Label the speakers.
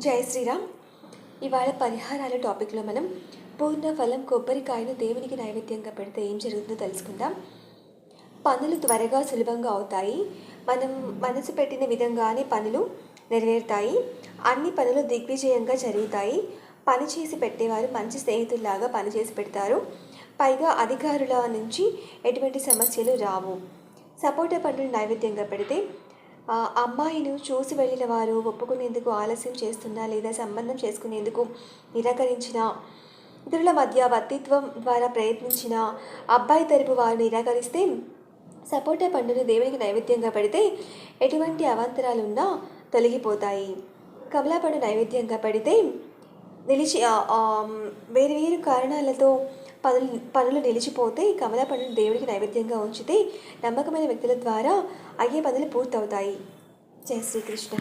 Speaker 1: జై శ్రీరామ్. ఇవాళ పరిహారాల టాపిక్లో మనం పూర్ణ ఫలం కొబ్బరికాయను దేవునికి నైవేద్యంగా పెడితే ఏం జరుగుతుందో తెలుసుకుందాం. పనులు త్వరగా సులభంగా అవుతాయి. మనం మనసు పెట్టిన విధంగానే పనులు నెరవేరుతాయి. అన్ని పనులు దిగ్విజయంగా జరుగుతాయి. పని చేసి పెట్టేవారు మంచి స్నేహితుల్లాగా పనిచేసి పెడతారు. పైగా అధికారుల నుంచి ఎటువంటి సమస్యలు రావు. సపోటా పండును నైవేద్యంగా పెడితే అమ్మాయిని చూసి వెళ్ళిన వారు ఒప్పుకునేందుకు ఆలస్యం చేస్తున్నా లేదా సంబంధం చేసుకునేందుకు నిరాకరించిన, ఇతరుల మధ్య వర్తిత్వం ద్వారా ప్రయత్నించిన అబ్బాయి తరపు వారు నిరాకరిస్తే సపోటా పండును దేవునికి నైవేద్యంగా పెడితే ఎటువంటి అవాంతరాలున్నా తొలగిపోతాయి. కమలా పండు నైవేద్యంగా పెడితే నిలిచి వేరు వేరు కారణాలతో పనులు నిలిచిపోతే కమలా పండును దేవుడికి నైవేద్యంగా ఉంచితే నమ్మకమైన వ్యక్తుల ద్వారా అయ్యే పనులు పూర్తవుతాయి. జై శ్రీకృష్ణ.